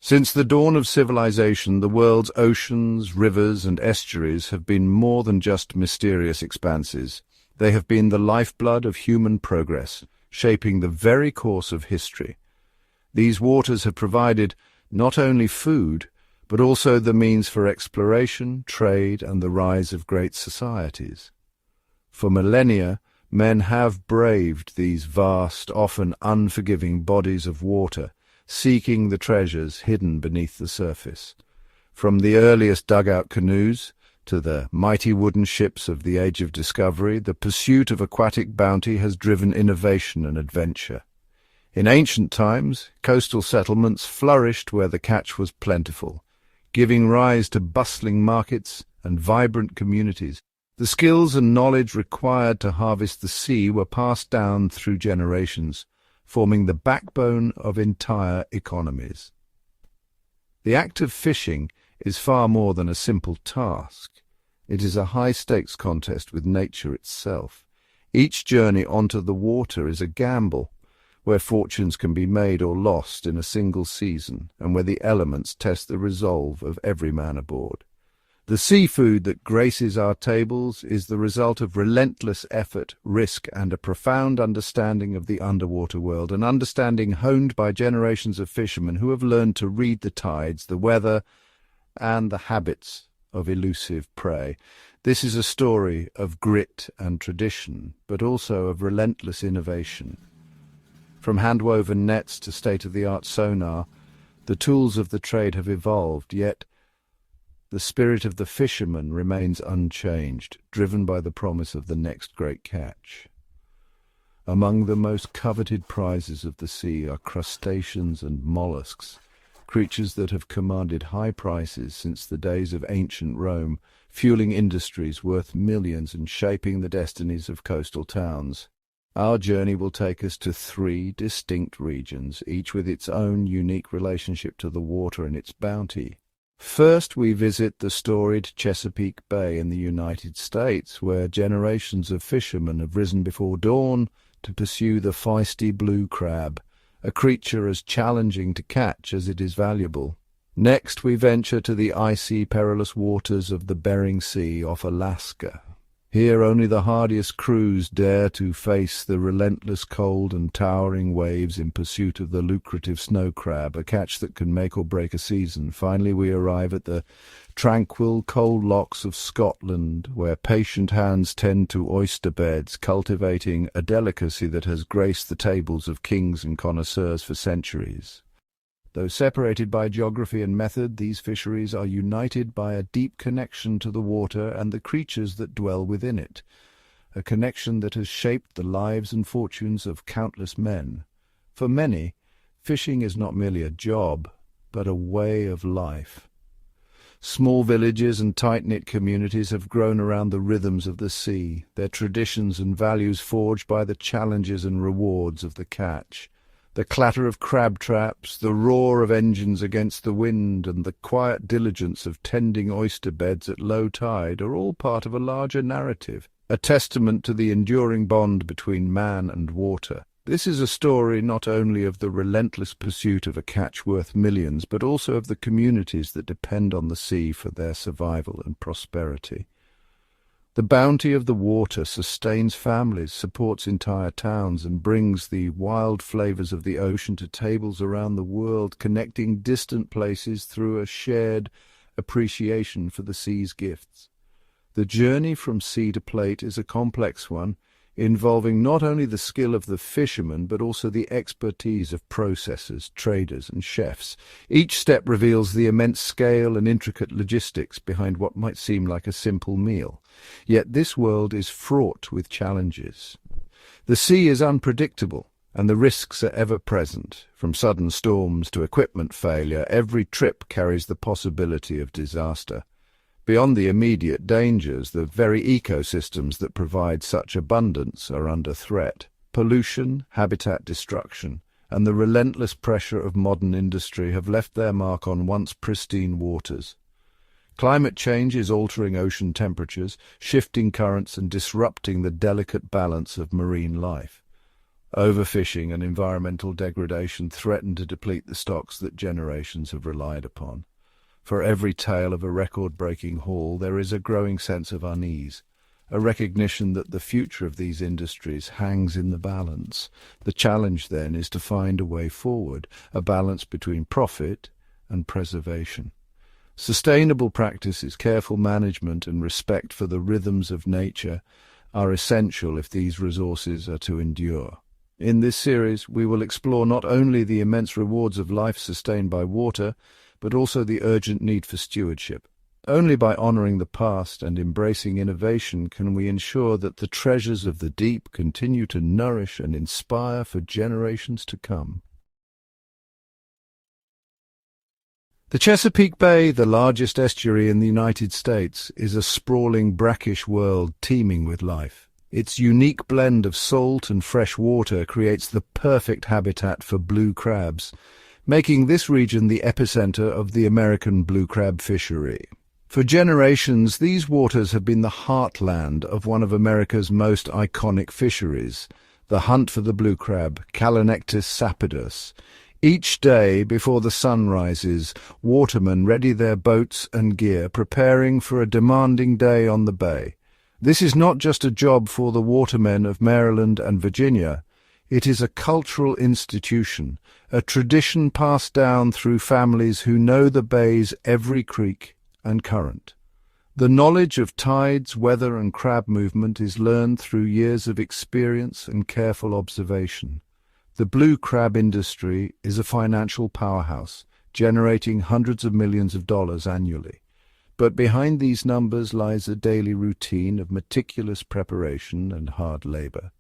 Since the dawn of civilization, the world's oceans, rivers, and estuaries have been more than just mysterious expanses. They have been the lifeblood of human progress, shaping the very course of history. These waters have provided not only food, but also the means for exploration, trade, and the rise of great societies. For millennia, men have braved these vast, often unforgiving bodies of water, seeking the treasures hidden beneath the surface. From the earliest dugout canoes to the mighty wooden ships of the Age of Discovery, the pursuit of aquatic bounty has driven innovation and adventure. In ancient times, coastal settlements flourished where the catch was plentiful, giving rise to bustling markets and vibrant communities. The skills and knowledge required to harvest the sea were passed down through generations, forming the backbone of entire economies. The act of fishing is far more than a simple task. It is a high-stakes contest with nature itself. Each journey onto the water is a gamble, where fortunes can be made or lost in a single season, and where the elements test the resolve of every man aboard. The seafood that graces our tables is the result of relentless effort, risk, and a profound understanding of the underwater world, an understanding honed by generations of fishermen who have learned to read the tides, the weather, and the habits of elusive prey. This is a story of grit and tradition, but also of relentless innovation. From hand-woven nets to state-of-the-art sonar, the tools of the trade have evolved, yet the spirit of the fisherman remains unchanged, driven by the promise of the next great catch. Among the most coveted prizes of the sea are crustaceans and mollusks, creatures that have commanded high prices since the days of ancient Rome, fueling industries worth millions and shaping the destinies of coastal towns. Our journey will take us to 3 distinct regions, each with its own unique relationship to the water and its bounty. First, we visit the storied Chesapeake Bay in the United States, where generations of fishermen have risen before dawn to pursue the feisty blue crab, a creature as challenging to catch as it is valuable. Next, we venture to the icy, perilous waters of the Bering Sea off Alaska. Here only the hardiest crews dare to face the relentless cold and towering waves in pursuit of the lucrative snow crab, a catch that can make or break a season. Finally, we arrive at the tranquil, cold lochs of Scotland, where patient hands tend to oyster beds, cultivating a delicacy that has graced the tables of kings and connoisseurs for centuries. Though separated by geography and method, these fisheries are united by a deep connection to the water and the creatures that dwell within it, a connection that has shaped the lives and fortunes of countless men. For many, fishing is not merely a job, but a way of life. Small villages and tight-knit communities have grown around the rhythms of the sea, their traditions and values forged by the challenges and rewards of the catch. The clatter of crab traps, the roar of engines against the wind, and the quiet diligence of tending oyster beds at low tide are all part of a larger narrative, a testament to the enduring bond between man and water. This is a story not only of the relentless pursuit of a catch worth millions, but also of the communities that depend on the sea for their survival and prosperity. The bounty of the water sustains families, supports entire towns, and brings the wild flavors of the ocean to tables around the world, connecting distant places through a shared appreciation for the sea's gifts. The journey from sea to plate is a complex one, involving not only the skill of the fishermen, but also the expertise of processors, traders, and chefs. Each step reveals the immense scale and intricate logistics behind what might seem like a simple meal. Yet this world is fraught with challenges. The sea is unpredictable, and the risks are ever present. From sudden storms to equipment failure, every trip carries the possibility of disaster. Beyond the immediate dangers, the very ecosystems that provide such abundance are under threat. Pollution, habitat destruction, and the relentless pressure of modern industry have left their mark on once pristine waters. Climate change is altering ocean temperatures, shifting currents, and disrupting the delicate balance of marine life. Overfishing and environmental degradation threaten to deplete the stocks that generations have relied upon. For every tale of a record-breaking haul, there is a growing sense of unease, a recognition that the future of these industries hangs in the balance. The challenge, then, is to find a way forward, a balance between profit and preservation. Sustainable practices, careful management, and respect for the rhythms of nature are essential if these resources are to endure. In this series, we will explore not only the immense rewards of life sustained by water, but also the urgent need for stewardship. Only by honoring the past and embracing innovation can we ensure that the treasures of the deep continue to nourish and inspire for generations to come. The Chesapeake Bay, the largest estuary in the United States, is a sprawling, brackish world teeming with life. Its unique blend of salt and fresh water creates the perfect habitat for blue crabs, making this region the epicenter of the American blue crab fishery. For generations, these waters have been the heartland of one of America's most iconic fisheries, the hunt for the blue crab, Calanectis sapidus. Each day before the sun rises, watermen ready their boats and gear, preparing for a demanding day on the bay. This is not just a job for the watermen of Maryland and Virginia. It is a cultural institution, a tradition passed down through families who know the bay's every creek and current. The knowledge of tides, weather, and crab movement is learned through years of experience and careful observation. The blue crab industry is a financial powerhouse, generating hundreds of millions of dollars annually. But behind these numbers lies a daily routine of meticulous preparation and hard labor.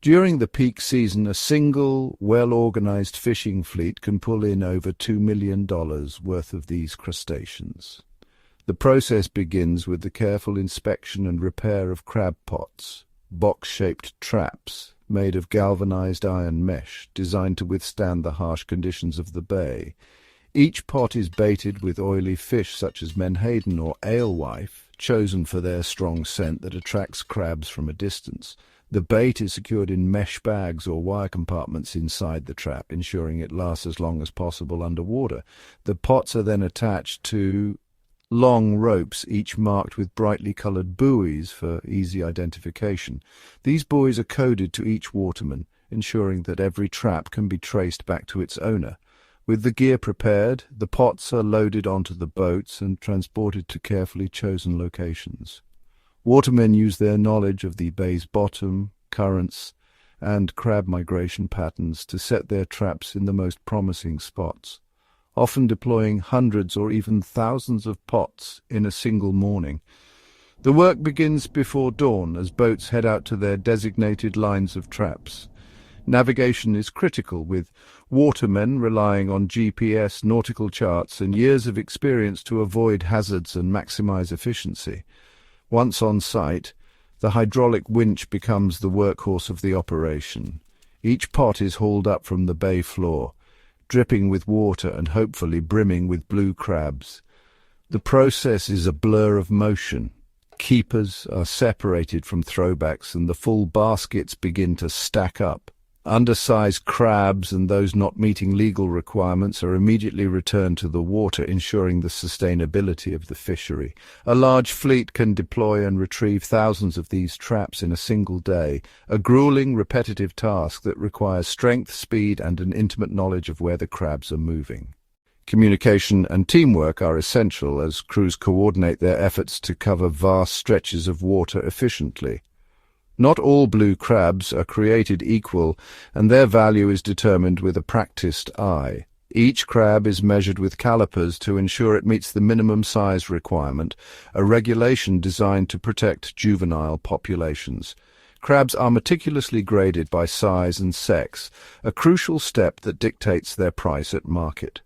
During the peak season, a single, well-organized fishing fleet can pull in over $2 million worth of these crustaceans. The process begins with the careful inspection and repair of crab pots, box-shaped traps made of galvanized iron mesh designed to withstand the harsh conditions of the bay. Each pot is baited with oily fish such as menhaden or alewife, chosen for their strong scent that attracts crabs from a distance. The bait is secured in mesh bags or wire compartments inside the trap, ensuring it lasts as long as possible underwater. The pots are then attached to long ropes, each marked with brightly colored buoys for easy identification. These buoys are coded to each waterman, ensuring that every trap can be traced back to its owner. With the gear prepared, the pots are loaded onto the boats and transported to carefully chosen locations. Watermen use their knowledge of the bay's bottom, currents, and crab migration patterns to set their traps in the most promising spots, often deploying hundreds or even thousands of pots in a single morning. The work begins before dawn as boats head out to their designated lines of traps. Navigation is critical, with watermen relying on GPS, nautical charts, and years of experience to avoid hazards and maximize efficiency. Once on site, the hydraulic winch becomes the workhorse of the operation. Each pot is hauled up from the bay floor, dripping with water and hopefully brimming with blue crabs. The process is a blur of motion. Keepers are separated from throwbacks and the full baskets begin to stack up. Undersized crabs and those not meeting legal requirements are immediately returned to the water, ensuring the sustainability of the fishery. A large fleet can deploy and retrieve thousands of these traps in a single day, a grueling, repetitive task that requires strength, speed, and an intimate knowledge of where the crabs are moving. Communication and teamwork are essential as crews coordinate their efforts to cover vast stretches of water efficiently. Not all blue crabs are created equal, and their value is determined with a practiced eye. Each crab is measured with calipers to ensure it meets the minimum size requirement, a regulation designed to protect juvenile populations. Crabs are meticulously graded by size and sex, a crucial step that dictates their price at market.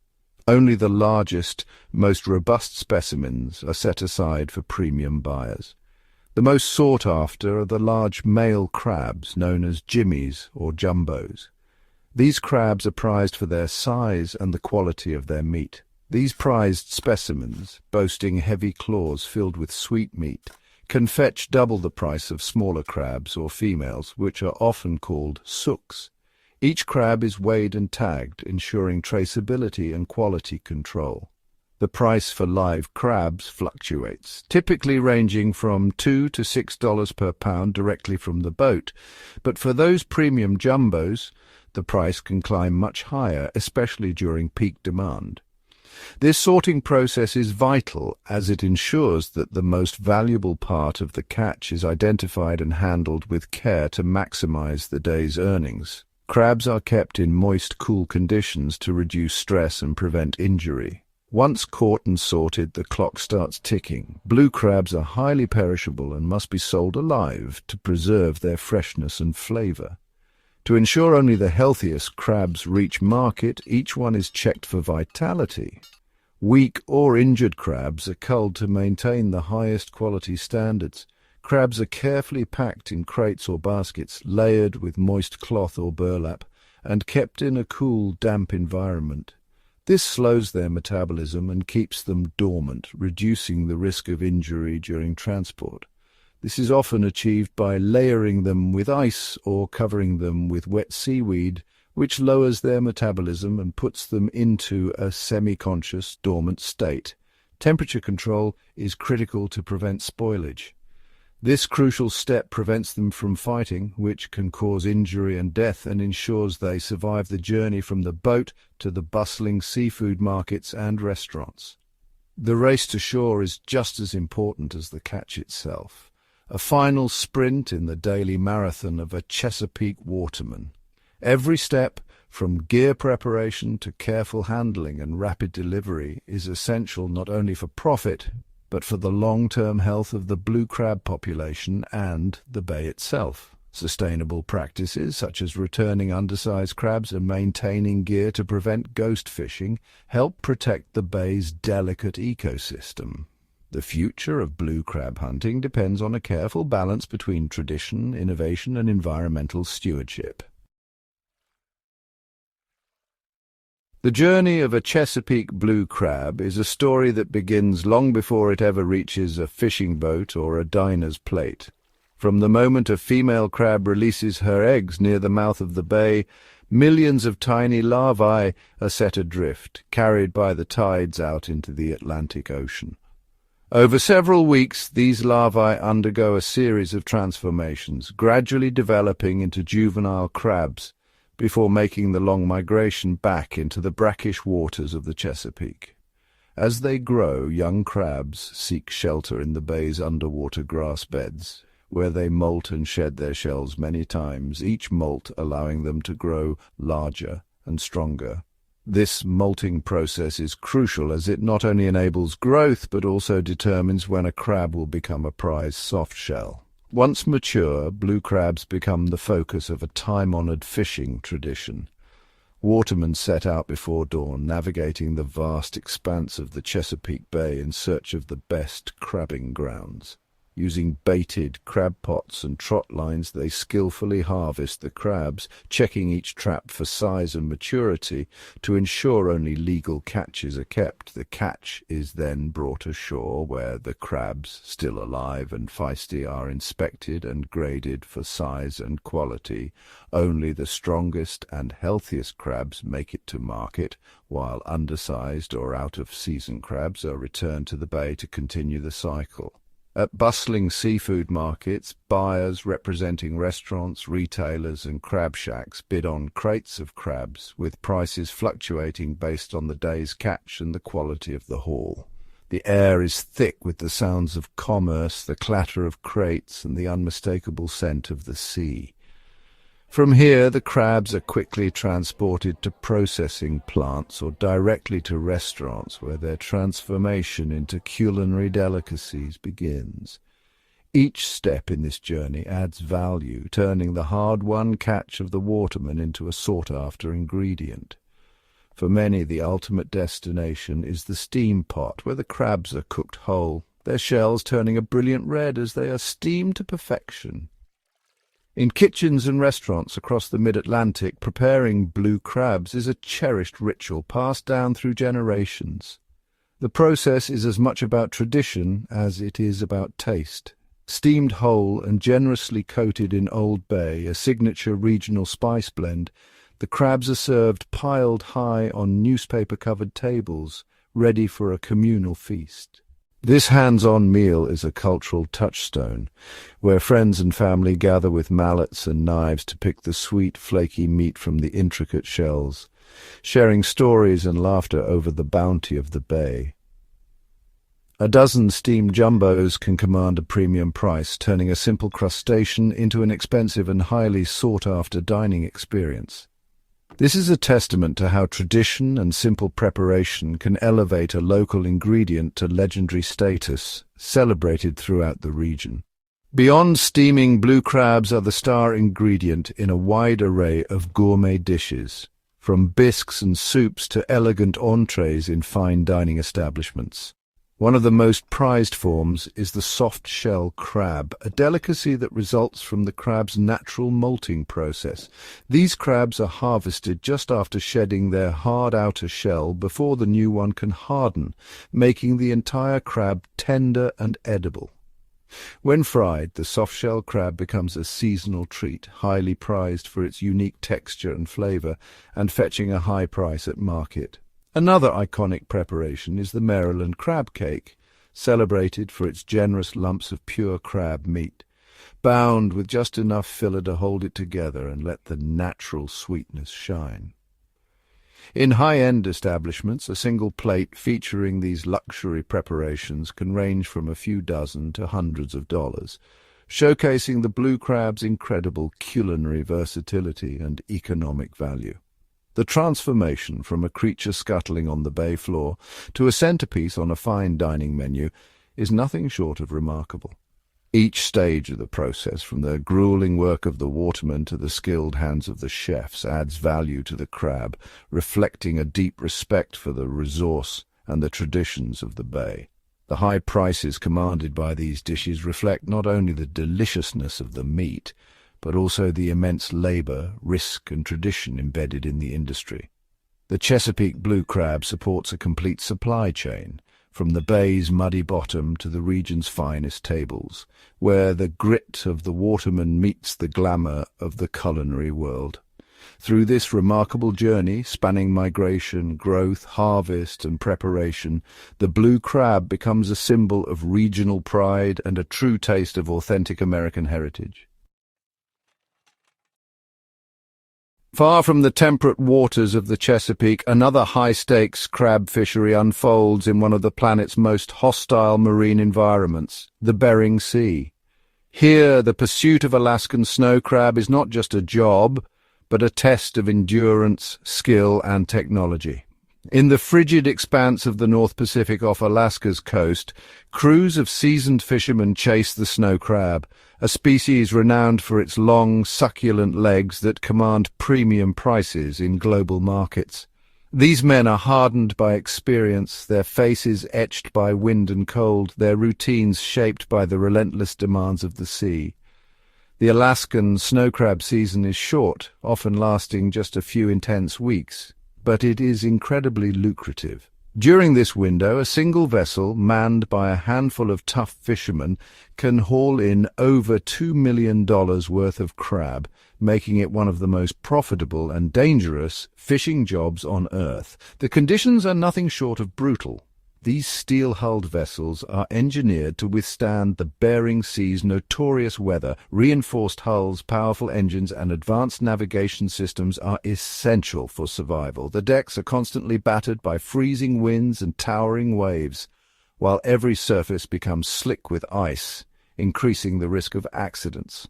Only the largest, most robust specimens are set aside for premium buyers. The most sought after are the large male crabs known as jimmies or jumbos. These crabs are prized for their size and the quality of their meat. These prized specimens, boasting heavy claws filled with sweet meat, can fetch double the price of smaller crabs or females, which are often called sooks. Each crab is weighed and tagged, ensuring traceability and quality control. The price for live crabs fluctuates, typically ranging from $2 to $6 per pound directly from the boat, but for those premium jumbos, the price can climb much higher, especially during peak demand. This sorting process is vital as it ensures that the most valuable part of the catch is identified and handled with care to maximize the day's earnings. Crabs are kept in moist, cool conditions to reduce stress and prevent injury. Once caught and sorted, the clock starts ticking. Blue crabs are highly perishable and must be sold alive to preserve their freshness and flavor. To ensure only the healthiest crabs reach market, each one is checked for vitality. Weak or injured crabs are culled to maintain the highest quality standards. Crabs are carefully packed in crates or baskets, layered with moist cloth or burlap, and kept in a cool, damp environment. This slows their metabolism and keeps them dormant, reducing the risk of injury during transport. This is often achieved by layering them with ice or covering them with wet seaweed, which lowers their metabolism and puts them into a semi-conscious, dormant state. Temperature control is critical to prevent spoilage. This crucial step prevents them from fighting, which can cause injury and death, and ensures they survive the journey from the boat to the bustling seafood markets and restaurants. The race to shore is just as important as the catch itself, a final sprint in the daily marathon of a Chesapeake waterman. Every step, from gear preparation to careful handling and rapid delivery, is essential not only for profit, but for the long-term health of the blue crab population and the bay itself. Sustainable practices such as returning undersized crabs and maintaining gear to prevent ghost fishing help protect the bay's delicate ecosystem. The future of blue crab hunting depends on a careful balance between tradition, innovation, and environmental stewardship. The journey of a Chesapeake blue crab is a story that begins long before it ever reaches a fishing boat or a diner's plate. From the moment a female crab releases her eggs near the mouth of the bay, millions of tiny larvae are set adrift, carried by the tides out into the Atlantic Ocean. Over several weeks, these larvae undergo a series of transformations, gradually developing into juvenile crabs, before making the long migration back into the brackish waters of the Chesapeake. As they grow, young crabs seek shelter in the bay's underwater grass beds, where they molt and shed their shells many times, each molt allowing them to grow larger and stronger. This molting process is crucial as it not only enables growth but also determines when a crab will become a prize softshell. Once mature, blue crabs become the focus of a time-honored fishing tradition. Watermen set out before dawn, navigating the vast expanse of the Chesapeake Bay in search of the best crabbing grounds. Using baited crab pots and trot lines, they skillfully harvest the crabs, checking each trap for size and maturity to ensure only legal catches are kept. The catch is then brought ashore, where the crabs, still alive and feisty, are inspected and graded for size and quality. Only the strongest and healthiest crabs make it to market, while undersized or out-of-season crabs are returned to the bay to continue the cycle. At bustling seafood markets, buyers representing restaurants, retailers, and crab shacks bid on crates of crabs, with prices fluctuating based on the day's catch and the quality of the haul. The air is thick with the sounds of commerce, the clatter of crates, and the unmistakable scent of the sea. From here, the crabs are quickly transported to processing plants or directly to restaurants where their transformation into culinary delicacies begins. Each step in this journey adds value, turning the hard-won catch of the waterman into a sought-after ingredient. For many, the ultimate destination is the steam pot, where the crabs are cooked whole, their shells turning a brilliant red as they are steamed to perfection. In kitchens and restaurants across the mid-Atlantic, preparing blue crabs is a cherished ritual passed down through generations. The process is as much about tradition as it is about taste. Steamed whole and generously coated in Old Bay, a signature regional spice blend, The crabs are served piled high on newspaper-covered tables, ready for a communal feast. This hands-on meal is a cultural touchstone, where friends and family gather with mallets and knives to pick the sweet, flaky meat from the intricate shells, sharing stories and laughter over the bounty of the bay. A dozen steamed jumbos can command a premium price, turning a simple crustacean into an expensive and highly sought-after dining experience. This is a testament to how tradition and simple preparation can elevate a local ingredient to legendary status, celebrated throughout the region. Beyond steaming, blue crabs are the star ingredient in a wide array of gourmet dishes, from bisques and soups to elegant entrees in fine dining establishments. One of the most prized forms is the soft-shell crab, a delicacy that results from the crab's natural molting process. These crabs are harvested just after shedding their hard outer shell before the new one can harden, making the entire crab tender and edible. When fried, the soft-shell crab becomes a seasonal treat, highly prized for its unique texture and flavor, and fetching a high price at market. Another iconic preparation is the Maryland crab cake, celebrated for its generous lumps of pure crab meat, bound with just enough filler to hold it together and let the natural sweetness shine. In high-end establishments, a single plate featuring these luxury preparations can range from a few dozen to hundreds of dollars, showcasing the blue crab's incredible culinary versatility and economic value. The transformation from a creature scuttling on the bay floor to a centerpiece on a fine dining menu is nothing short of remarkable. Each stage of the process, from the grueling work of the waterman to the skilled hands of the chefs, adds value to the crab, reflecting a deep respect for the resource and the traditions of the bay. The high prices commanded by these dishes reflect not only the deliciousness of the meat, but also the immense labor, risk, and tradition embedded in the industry. The Chesapeake blue crab supports a complete supply chain, from the bay's muddy bottom to the region's finest tables, where the grit of the waterman meets the glamour of the culinary world. Through this remarkable journey, spanning migration, growth, harvest, and preparation, the blue crab becomes a symbol of regional pride and a true taste of authentic American heritage. Far from the temperate waters of the Chesapeake, another high-stakes crab fishery unfolds in one of the planet's most hostile marine environments, the Bering Sea. Here, the pursuit of Alaskan snow crab is not just a job, but a test of endurance, skill, and technology. In the frigid expanse of the North Pacific off Alaska's coast, crews of seasoned fishermen chase the snow crab, a species renowned for its long, succulent legs that command premium prices in global markets. These men are hardened by experience, their faces etched by wind and cold, their routines shaped by the relentless demands of the sea. The Alaskan snow crab season is short, often lasting just a few intense weeks, but it is incredibly lucrative. During this window, a single vessel, manned by a handful of tough fishermen, can haul in over $2 million worth of crab, making it one of the most profitable and dangerous fishing jobs on Earth. The conditions are nothing short of brutal. These steel-hulled vessels are engineered to withstand the Bering Sea's notorious weather. Reinforced hulls, powerful engines, and advanced navigation systems are essential for survival. The decks are constantly battered by freezing winds and towering waves, while every surface becomes slick with ice, increasing the risk of accidents.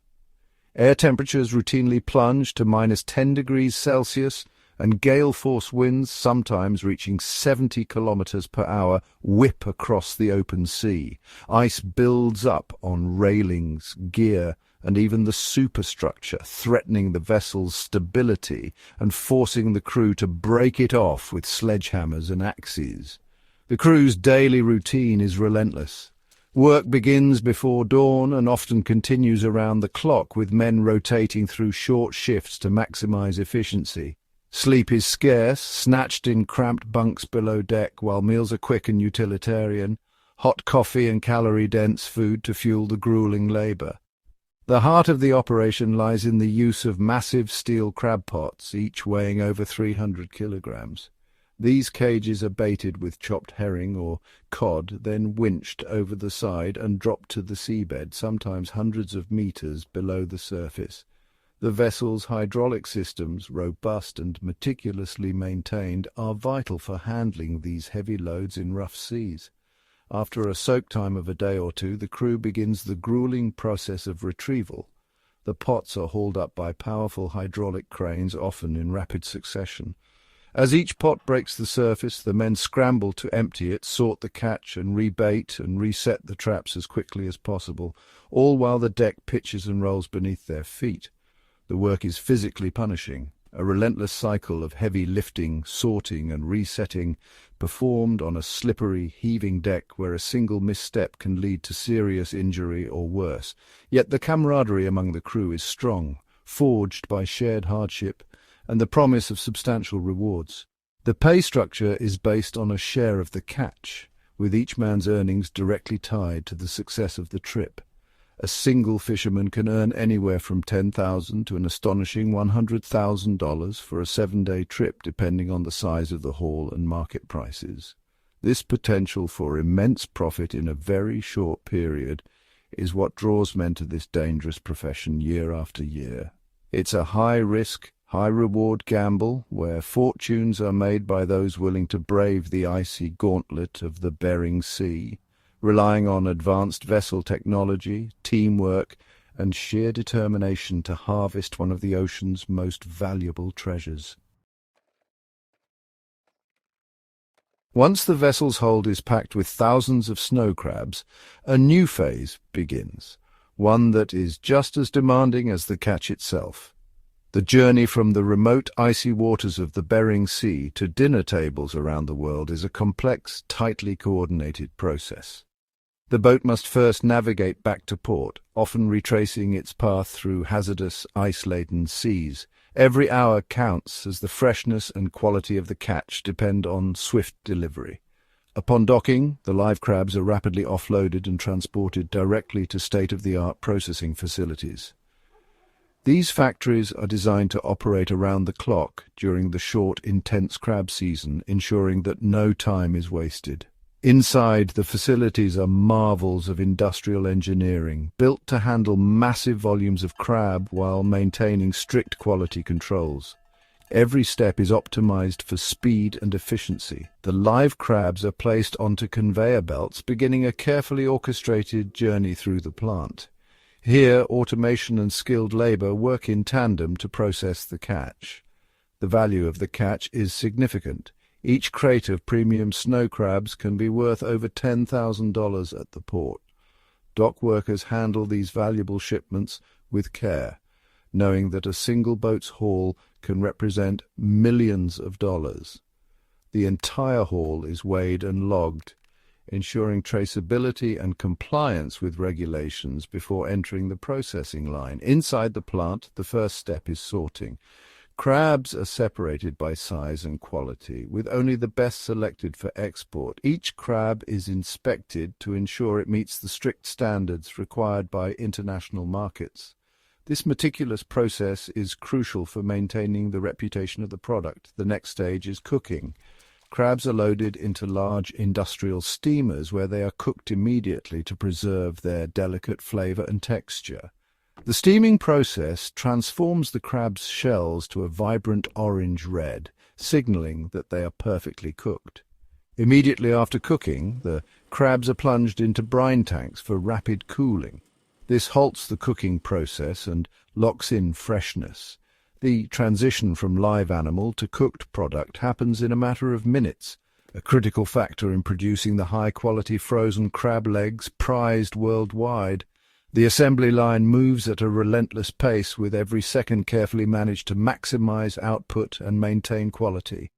Air temperatures routinely plunge to -10 degrees Celsius, and gale-force winds, sometimes reaching 70 kilometers per hour, whip across the open sea. Ice builds up on railings, gear, and even the superstructure, threatening the vessel's stability and forcing the crew to break it off with sledgehammers and axes. The crew's daily routine is relentless. Work begins before dawn and often continues around the clock, with men rotating through short shifts to maximize efficiency. Sleep is scarce, snatched in cramped bunks below deck, while meals are quick and utilitarian, hot coffee and calorie-dense food to fuel the grueling labor. The heart of the operation lies in the use of massive steel crab pots, each weighing over 300 kilograms. These cages are baited with chopped herring or cod, then winched over the side and dropped to the seabed, sometimes hundreds of meters below the surface. The vessel's hydraulic systems, robust and meticulously maintained, are vital for handling these heavy loads in rough seas. After a soak time of a day or two, the crew begins the grueling process of retrieval. The pots are hauled up by powerful hydraulic cranes, often in rapid succession. As each pot breaks the surface, the men scramble to empty it, sort the catch, and rebait and reset the traps as quickly as possible, all while the deck pitches and rolls beneath their feet. The work is physically punishing, a relentless cycle of heavy lifting, sorting, and resetting, performed on a slippery, heaving deck where a single misstep can lead to serious injury or worse. Yet the camaraderie among the crew is strong, forged by shared hardship and the promise of substantial rewards. The pay structure is based on a share of the catch, with each man's earnings directly tied to the success of the trip. A single fisherman can earn anywhere from $10,000 to an astonishing $100,000 for a 7-day trip, depending on the size of the haul and market prices. This potential for immense profit in a very short period is what draws men to this dangerous profession year after year. It's a high-risk, high-reward gamble where fortunes are made by those willing to brave the icy gauntlet of the Bering Sea, relying on advanced vessel technology, teamwork, and sheer determination to harvest one of the ocean's most valuable treasures. Once the vessel's hold is packed with thousands of snow crabs, a new phase begins, one that is just as demanding as the catch itself. The journey from the remote icy waters of the Bering Sea to dinner tables around the world is a complex, tightly coordinated process. The boat must first navigate back to port, often retracing its path through hazardous, ice-laden seas. Every hour counts, as the freshness and quality of the catch depend on swift delivery. Upon docking, the live crabs are rapidly offloaded and transported directly to state-of-the-art processing facilities. These factories are designed to operate around the clock during the short, intense crab season, ensuring that no time is wasted. Inside, the facilities are marvels of industrial engineering, built to handle massive volumes of crab while maintaining strict quality controls. Every step is optimized for speed and efficiency. The live crabs are placed onto conveyor belts, beginning a carefully orchestrated journey through the plant. Here, automation and skilled labor work in tandem to process the catch. The value of the catch is significant. Each crate of premium snow crabs can be worth over $10,000 at the port. Dock workers handle these valuable shipments with care, knowing that a single boat's haul can represent millions of dollars. The entire haul is weighed and logged, ensuring traceability and compliance with regulations before entering the processing line. Inside the plant, the first step is sorting. Crabs are separated by size and quality, with only the best selected for export. Each crab is inspected to ensure it meets the strict standards required by international markets. This meticulous process is crucial for maintaining the reputation of the product. The next stage is cooking. Crabs are loaded into large industrial steamers where they are cooked immediately to preserve their delicate flavor and texture. The steaming process transforms the crab's shells to a vibrant orange red, signaling that they are perfectly cooked. Immediately after cooking, the crabs are plunged into brine tanks for rapid cooling. This halts the cooking process and locks in freshness. The transition from live animal to cooked product happens in a matter of minutes, a critical factor in producing the high-quality frozen crab legs prized worldwide. The assembly line moves at a relentless pace, with every second carefully managed to maximize output and maintain quality.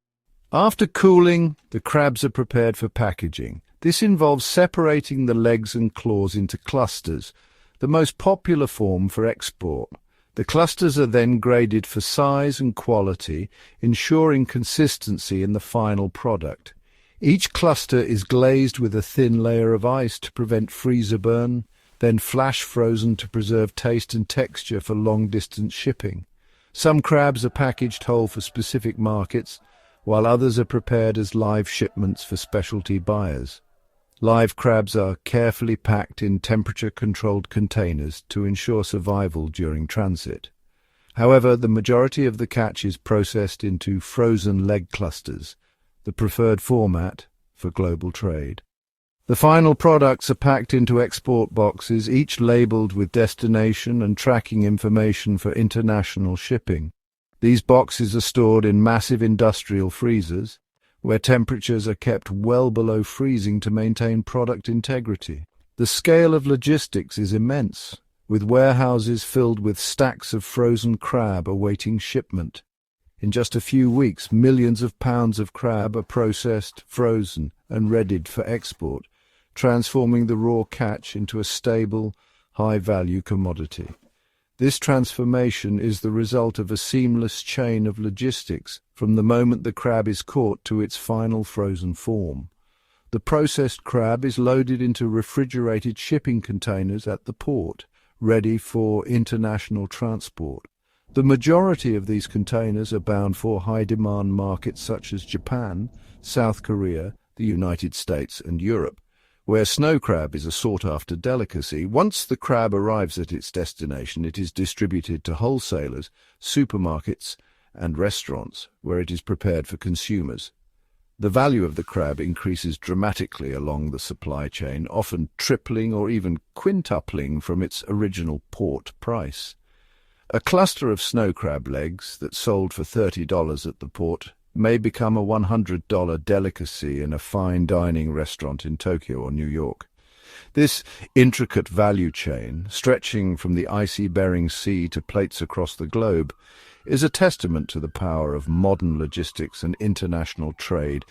After cooling, the crabs are prepared for packaging. This involves separating the legs and claws into clusters, the most popular form for export. The clusters are then graded for size and quality, ensuring consistency in the final product. Each cluster is glazed with a thin layer of ice to prevent freezer burn. then flash frozen to preserve taste and texture for long-distance shipping. Some crabs are packaged whole for specific markets, while others are prepared as live shipments for specialty buyers. Live crabs are carefully packed in temperature-controlled containers to ensure survival during transit. However, the majority of the catch is processed into frozen leg clusters, the preferred format for global trade. The final products are packed into export boxes, each labeled with destination and tracking information for international shipping. These boxes are stored in massive industrial freezers, where temperatures are kept well below freezing to maintain product integrity. The scale of logistics is immense, with warehouses filled with stacks of frozen crab awaiting shipment. In just a few weeks, millions of pounds of crab are processed, frozen, and readied for export, transforming the raw catch into a stable, high-value commodity. This transformation is the result of a seamless chain of logistics from the moment the crab is caught to its final frozen form. The processed crab is loaded into refrigerated shipping containers at the port, ready for international transport. The majority of these containers are bound for high-demand markets such as Japan, South Korea, the United States, and Europe, where snow crab is a sought-after delicacy. Once the crab arrives at its destination, it is distributed to wholesalers, supermarkets, and restaurants, where it is prepared for consumers. The value of the crab increases dramatically along the supply chain, often tripling or even quintupling from its original port price. A cluster of snow crab legs that sold for $30 at the port may become a $100 delicacy in a fine dining restaurant in Tokyo or New York. This intricate value chain, stretching from the icy Bering Sea to plates across the globe, is a testament to the power of modern logistics and international trade.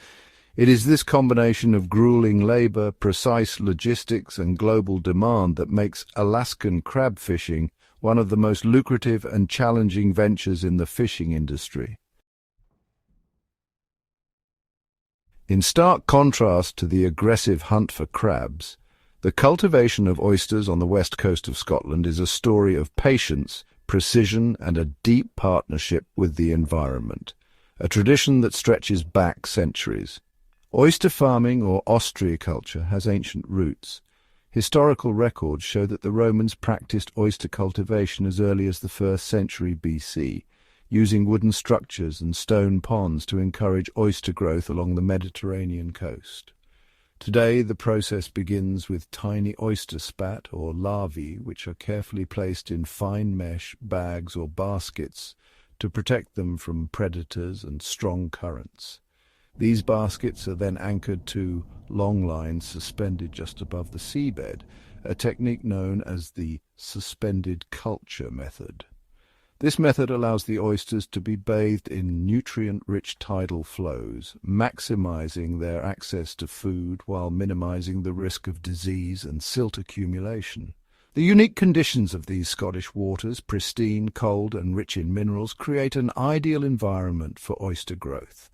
It is this combination of grueling labor, precise logistics, and global demand that makes Alaskan crab fishing one of the most lucrative and challenging ventures in the fishing industry. In stark contrast to the aggressive hunt for crabs, the cultivation of oysters on the west coast of Scotland is a story of patience, precision, and a deep partnership with the environment, a tradition that stretches back centuries. Oyster farming, or ostreiculture, has ancient roots. Historical records show that the Romans practiced oyster cultivation as early as the 1st century BC, using wooden structures and stone ponds to encourage oyster growth along the Mediterranean coast. Today, the process begins with tiny oyster spat, or larvae, which are carefully placed in fine mesh, bags, or baskets to protect them from predators and strong currents. These baskets are then anchored to long lines suspended just above the seabed, a technique known as the suspended culture method. This method allows the oysters to be bathed in nutrient-rich tidal flows, maximizing their access to food while minimizing the risk of disease and silt accumulation. The unique conditions of these Scottish waters, pristine, cold, and rich in minerals, create an ideal environment for oyster growth.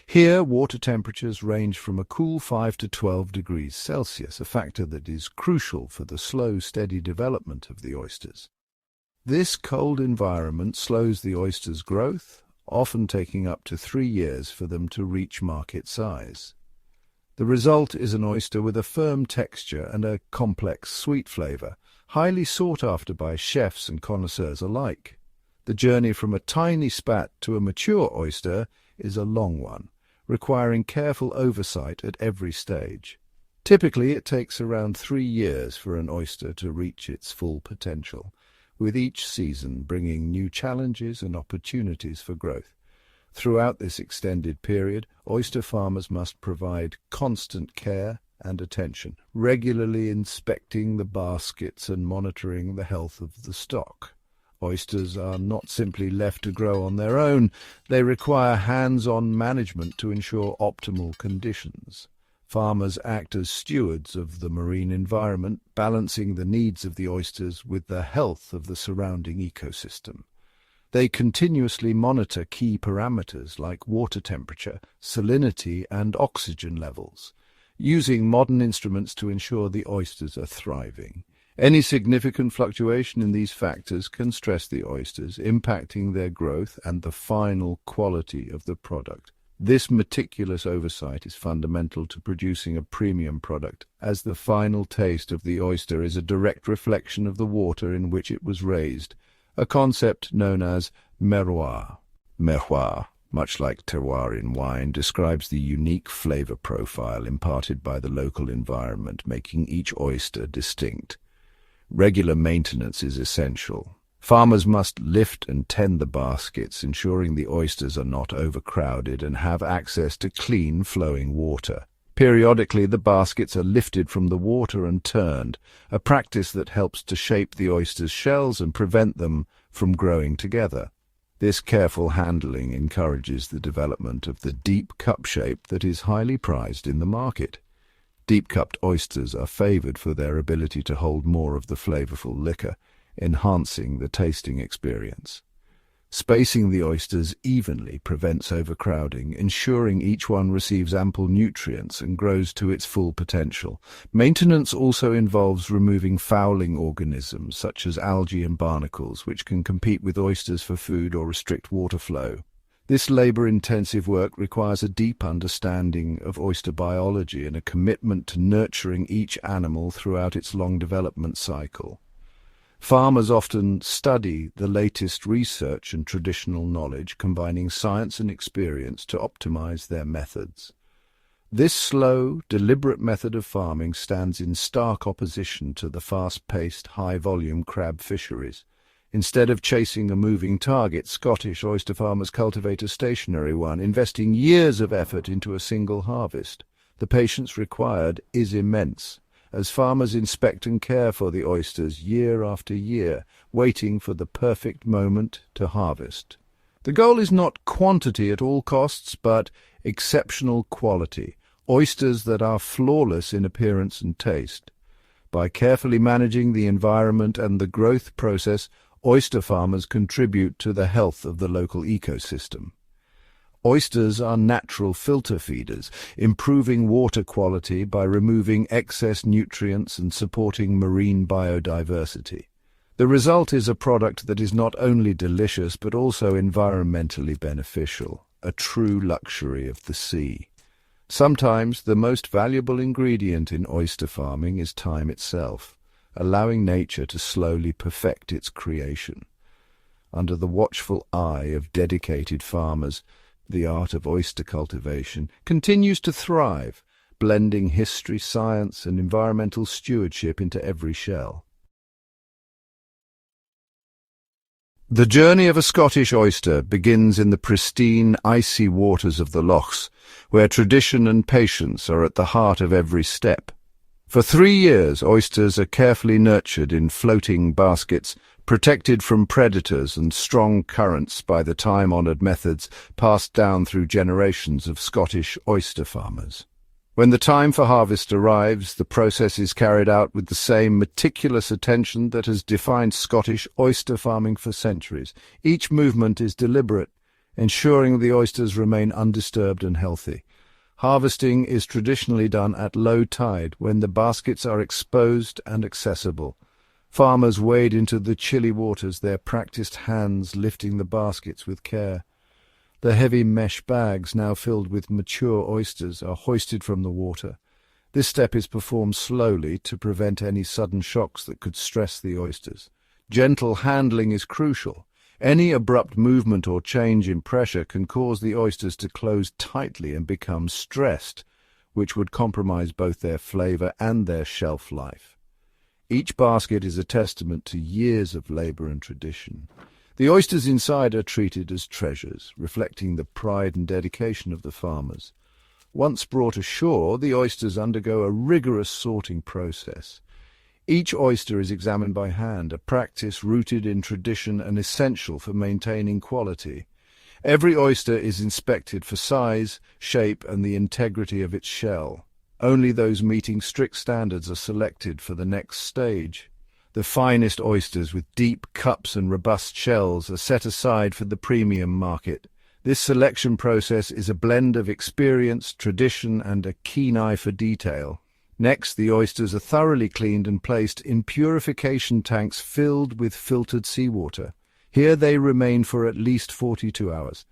Here, water temperatures range from a cool 5 to 12 degrees Celsius, a factor that is crucial for the slow, steady development of the oysters. This cold environment slows the oyster's growth, often taking up to 3 years for them to reach market size. The result is an oyster with a firm texture and a complex sweet flavor, highly sought after by chefs and connoisseurs alike. The journey from a tiny spat to a mature oyster is a long one, requiring careful oversight at every stage. Typically, it takes around 3 years for an oyster to reach its full potential, with each season bringing new challenges and opportunities for growth. Throughout this extended period, oyster farmers must provide constant care and attention, regularly inspecting the baskets and monitoring the health of the stock. Oysters are not simply left to grow on their own. They require hands-on management to ensure optimal conditions. Farmers act as stewards of the marine environment, balancing the needs of the oysters with the health of the surrounding ecosystem. They continuously monitor key parameters like water temperature, salinity, and oxygen levels, using modern instruments to ensure the oysters are thriving. Any significant fluctuation in these factors can stress the oysters, impacting their growth and the final quality of the product. This meticulous oversight is fundamental to producing a premium product, as the final taste of the oyster is a direct reflection of the water in which it was raised, a concept known as terroir. Terroir, much like terroir in wine, describes the unique flavor profile imparted by the local environment, making each oyster distinct. Regular maintenance is essential. Farmers must lift and tend the baskets, ensuring the oysters are not overcrowded and have access to clean, flowing water. Periodically, the baskets are lifted from the water and turned, a practice that helps to shape the oyster's shells and prevent them from growing together. This careful handling encourages the development of the deep cup shape that is highly prized in the market. Deep-cupped oysters are favored for their ability to hold more of the flavorful liquor, enhancing the tasting experience. Spacing the oysters evenly prevents overcrowding, ensuring each one receives ample nutrients and grows to its full potential. Maintenance also involves removing fouling organisms such as algae and barnacles, which can compete with oysters for food or restrict water flow. This labor-intensive work requires a deep understanding of oyster biology and a commitment to nurturing each animal throughout its long development cycle. Farmers often study the latest research and traditional knowledge, combining science and experience to optimize their methods. This slow, deliberate method of farming stands in stark opposition to the fast-paced, high-volume crab fisheries. Instead of chasing a moving target, Scottish oyster farmers cultivate a stationary one, investing years of effort into a single harvest. The patience required is immense, as farmers inspect and care for the oysters year after year, waiting for the perfect moment to harvest. The goal is not quantity at all costs, but exceptional quality, oysters that are flawless in appearance and taste. By carefully managing the environment and the growth process, oyster farmers contribute to the health of the local ecosystem. Oysters are natural filter feeders, improving water quality by removing excess nutrients and supporting marine biodiversity. The result is a product that is not only delicious but also environmentally beneficial, a true luxury of the sea. Sometimes the most valuable ingredient in oyster farming is time itself, allowing nature to slowly perfect its creation. Under the watchful eye of dedicated farmers, the art of oyster cultivation continues to thrive, blending history, science, and environmental stewardship into every shell. The journey of a Scottish oyster begins in the pristine, icy waters of the lochs, where tradition and patience are at the heart of every step. For 3 years, oysters are carefully nurtured in floating baskets, protected from predators and strong currents by the time-honoured methods passed down through generations of Scottish oyster farmers. When the time for harvest arrives, the process is carried out with the same meticulous attention that has defined Scottish oyster farming for centuries. Each movement is deliberate, ensuring the oysters remain undisturbed and healthy. Harvesting is traditionally done at low tide, when the baskets are exposed and accessible. Farmers wade into the chilly waters, their practiced hands lifting the baskets with care. The heavy mesh bags, now filled with mature oysters, are hoisted from the water. This step is performed slowly to prevent any sudden shocks that could stress the oysters. Gentle handling is crucial. Any abrupt movement or change in pressure can cause the oysters to close tightly and become stressed, which would compromise both their flavor and their shelf life. Each basket is a testament to years of labor and tradition. The oysters inside are treated as treasures, reflecting the pride and dedication of the farmers. Once brought ashore, the oysters undergo a rigorous sorting process. Each oyster is examined by hand, a practice rooted in tradition and essential for maintaining quality. Every oyster is inspected for size, shape, and the integrity of its shell. Only those meeting strict standards are selected for the next stage. The finest oysters with deep cups and robust shells are set aside for the premium market. This selection process is a blend of experience, tradition, and a keen eye for detail. Next, the oysters are thoroughly cleaned and placed in purification tanks filled with filtered seawater. Here they remain for at least 42 hours,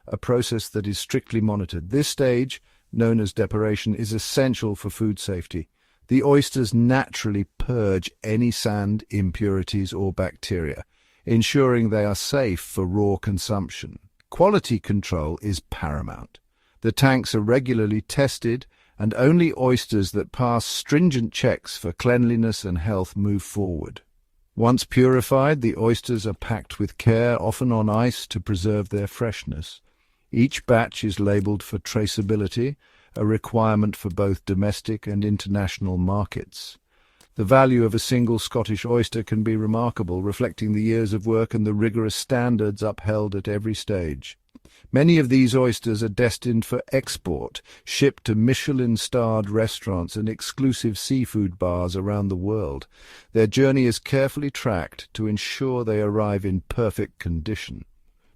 a process that is strictly monitored. This stage, known as depuration, is essential for food safety. The oysters naturally purge any sand, impurities, or bacteria, ensuring they are safe for raw consumption. Quality control is paramount. The tanks are regularly tested, and only oysters that pass stringent checks for cleanliness and health move forward. Once purified, the oysters are packed with care, often on ice, to preserve their freshness. Each batch is labelled for traceability, a requirement for both domestic and international markets. The value of a single Scottish oyster can be remarkable, reflecting the years of work and the rigorous standards upheld at every stage. Many of these oysters are destined for export, shipped to Michelin-starred restaurants and exclusive seafood bars around the world. Their journey is carefully tracked to ensure they arrive in perfect condition.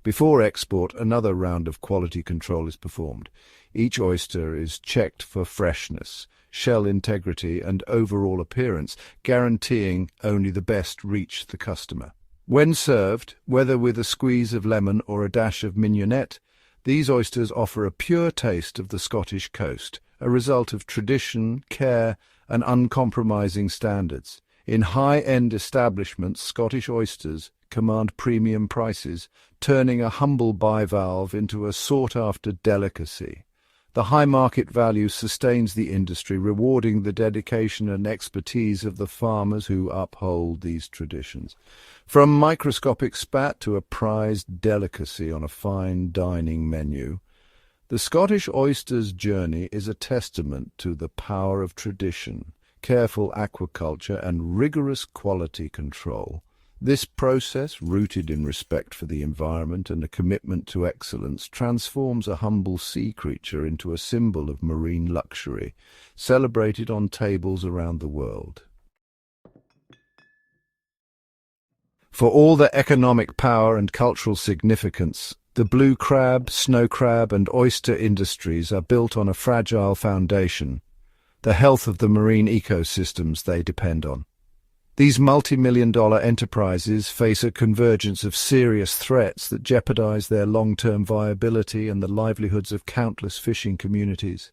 Before export, another round of quality control is performed. Each oyster is checked for freshness, shell integrity, and overall appearance, guaranteeing only the best reach the customer. When served, whether with a squeeze of lemon or a dash of mignonette, these oysters offer a pure taste of the Scottish coast, a result of tradition, care, and uncompromising standards. In high-end establishments, Scottish oysters command premium prices, turning a humble bivalve into a sought-after delicacy. The high market value sustains the industry, rewarding the dedication and expertise of the farmers who uphold these traditions. From microscopic spat to a prized delicacy on a fine dining menu, the Scottish oyster's journey is a testament to the power of tradition, careful aquaculture, and rigorous quality control. This process, rooted in respect for the environment and a commitment to excellence, transforms a humble sea creature into a symbol of marine luxury, celebrated on tables around the world. For all their economic power and cultural significance, the blue crab, snow crab, and oyster industries are built on a fragile foundation, the health of the marine ecosystems they depend on. These multi-million-dollar enterprises face a convergence of serious threats that jeopardize their long-term viability and the livelihoods of countless fishing communities.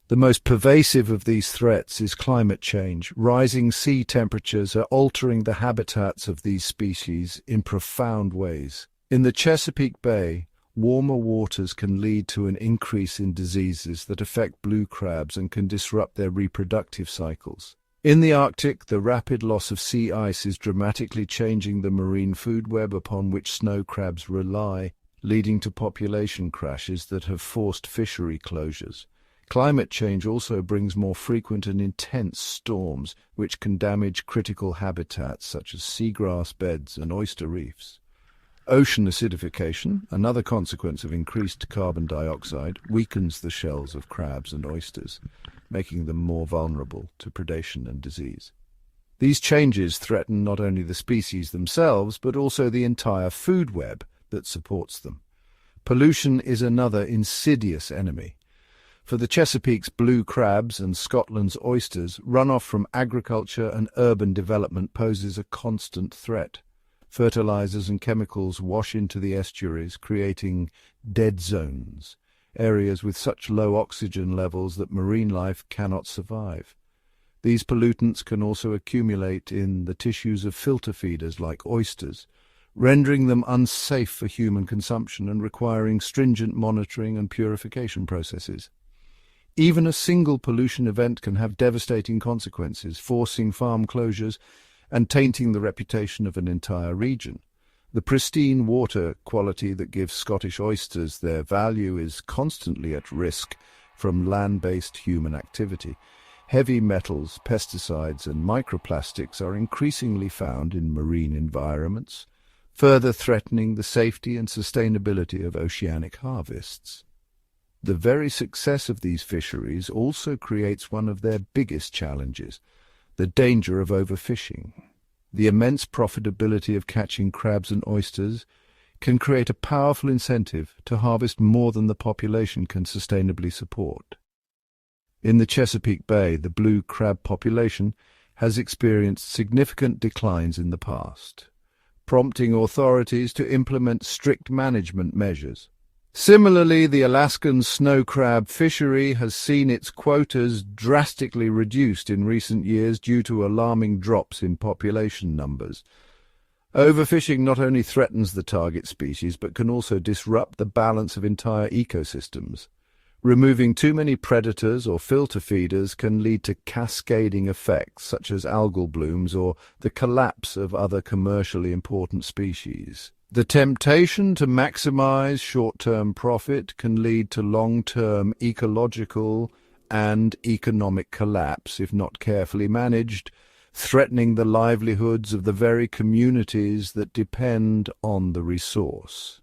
The most pervasive of these threats is climate change. Rising sea temperatures are altering the habitats of these species in profound ways. In the Chesapeake Bay, warmer waters can lead to an increase in diseases that affect blue crabs and can disrupt their reproductive cycles. In the Arctic, the rapid loss of sea ice is dramatically changing the marine food web upon which snow crabs rely, leading to population crashes that have forced fishery closures. Climate change also brings more frequent and intense storms, which can damage critical habitats such as seagrass beds and oyster reefs. Ocean acidification, another consequence of increased carbon dioxide, weakens the shells of crabs and oysters, making them more vulnerable to predation and disease. These changes threaten not only the species themselves, but also the entire food web that supports them. Pollution is another insidious enemy. For the Chesapeake's blue crabs and Scotland's oysters, runoff from agriculture and urban development poses a constant threat. Fertilizers and chemicals wash into the estuaries, creating dead zones, areas with such low oxygen levels that marine life cannot survive. These pollutants can also accumulate in the tissues of filter feeders like oysters, rendering them unsafe for human consumption and requiring stringent monitoring and purification processes. Even a single pollution event can have devastating consequences, forcing farm closures and tainting the reputation of an entire region. The pristine water quality that gives Scottish oysters their value is constantly at risk from land-based human activity. Heavy metals, pesticides, and microplastics are increasingly found in marine environments, further threatening the safety and sustainability of oceanic harvests. The very success of these fisheries also creates one of their biggest challenges, the danger of overfishing. The immense profitability of catching crabs and oysters can create a powerful incentive to harvest more than the population can sustainably support. In the Chesapeake Bay, the blue crab population has experienced significant declines in the past, prompting authorities to implement strict management measures. Similarly, the Alaskan snow crab fishery has seen its quotas drastically reduced in recent years due to alarming drops in population numbers. Overfishing not only threatens the target species but can also disrupt the balance of entire ecosystems. Removing too many predators or filter feeders can lead to cascading effects such as algal blooms or the collapse of other commercially important species. The temptation to maximize short-term profit can lead to long-term ecological and economic collapse if not carefully managed, threatening the livelihoods of the very communities that depend on the resource.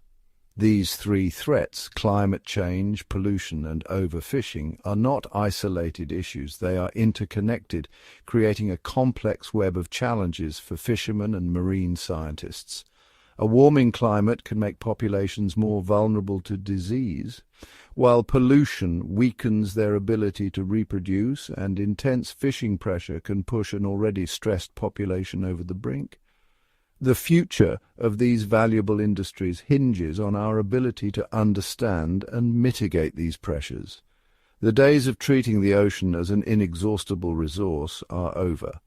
These three threats, climate change, pollution, and overfishing, are not isolated issues. They are interconnected, creating a complex web of challenges for fishermen and marine scientists. A warming climate can make populations more vulnerable to disease, while pollution weakens their ability to reproduce, and intense fishing pressure can push an already stressed population over the brink. The future of these valuable industries hinges on our ability to understand and mitigate these pressures. The days of treating the ocean as an inexhaustible resource are over.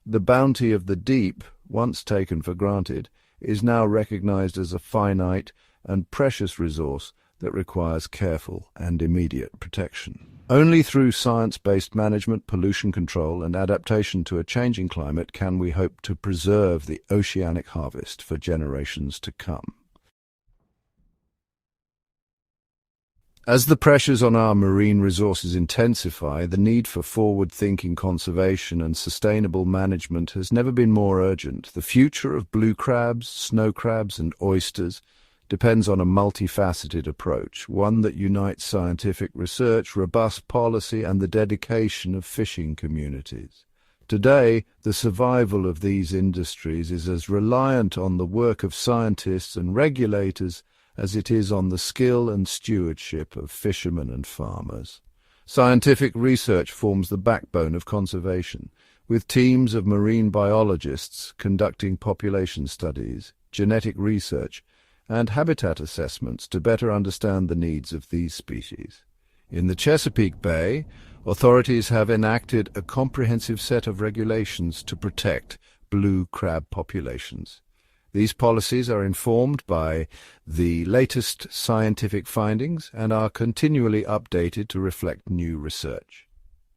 The bounty of the deep, once taken for granted, is now recognized as a finite and precious resource that requires careful and immediate protection. Only through science-based management, pollution control, and adaptation to a changing climate can we hope to preserve the oceanic harvest for generations to come. As the pressures on our marine resources intensify, the need for forward-thinking conservation and sustainable management has never been more urgent. The future of blue crabs, snow crabs, and oysters depends on a multifaceted approach, one that unites scientific research, robust policy, and the dedication of fishing communities. Today, the survival of these industries is as reliant on the work of scientists and regulators as it is on the skill and stewardship of fishermen and farmers. Scientific research forms the backbone of conservation, with teams of marine biologists conducting population studies, genetic research, and habitat assessments to better understand the needs of these species. In the Chesapeake Bay, authorities have enacted a comprehensive set of regulations to protect blue crab populations. These policies are informed by the latest scientific findings and are continually updated to reflect new research.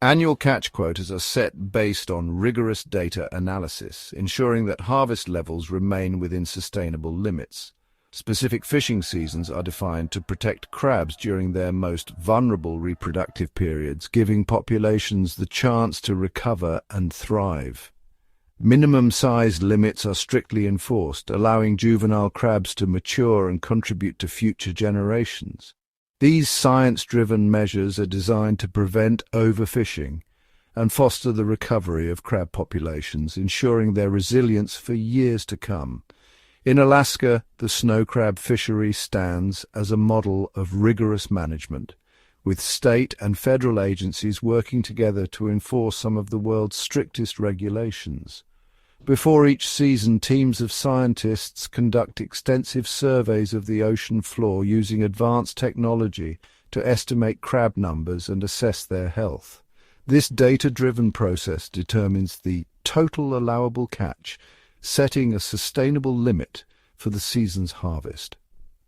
Annual catch quotas are set based on rigorous data analysis, ensuring that harvest levels remain within sustainable limits. Specific fishing seasons are defined to protect crabs during their most vulnerable reproductive periods, giving populations the chance to recover and thrive. Minimum size limits are strictly enforced, allowing juvenile crabs to mature and contribute to future generations. These science-driven measures are designed to prevent overfishing and foster the recovery of crab populations, ensuring their resilience for years to come. In Alaska, the snow crab fishery stands as a model of rigorous management, with state and federal agencies working together to enforce some of the world's strictest regulations. Before each season, teams of scientists conduct extensive surveys of the ocean floor using advanced technology to estimate crab numbers and assess their health. This data-driven process determines the total allowable catch, setting a sustainable limit for the season's harvest.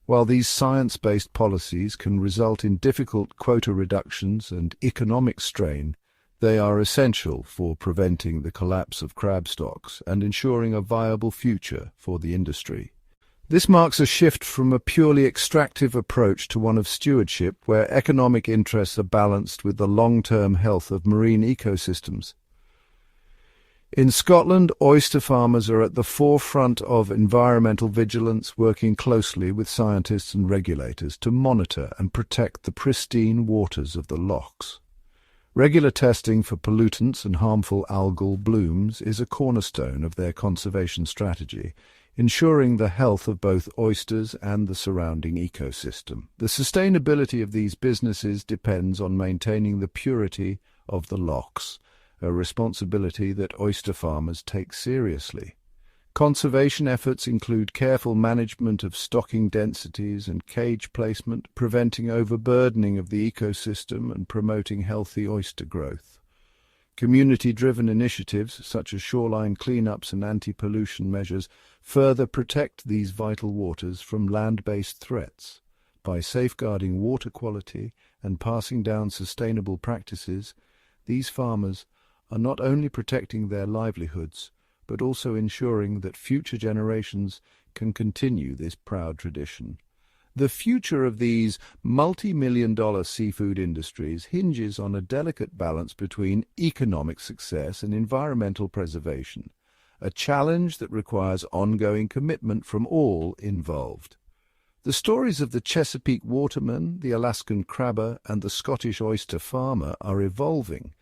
While these science-based policies can result in difficult quota reductions and economic strain, they are essential for preventing the collapse of crab stocks and ensuring a viable future for the industry. This marks a shift from a purely extractive approach to one of stewardship, where economic interests are balanced with the long-term health of marine ecosystems. In Scotland, oyster farmers are at the forefront of environmental vigilance, working closely with scientists and regulators to monitor and protect the pristine waters of the lochs. Regular testing for pollutants and harmful algal blooms is a cornerstone of their conservation strategy, ensuring the health of both oysters and the surrounding ecosystem. The sustainability of these businesses depends on maintaining the purity of the lochs, a responsibility that oyster farmers take seriously. Conservation efforts include careful management of stocking densities and cage placement, preventing overburdening of the ecosystem and promoting healthy oyster growth. Community-driven initiatives, such as shoreline cleanups and anti-pollution measures, further protect these vital waters from land-based threats. By safeguarding water quality and passing down sustainable practices, these farmers are not only protecting their livelihoods, but also ensuring that future generations can continue this proud tradition. The future of these multi-million-dollar seafood industries hinges on a delicate balance between economic success and environmental preservation, a challenge that requires ongoing commitment from all involved. The stories of the Chesapeake waterman, the Alaskan crabber, and the Scottish oyster farmer are evolving,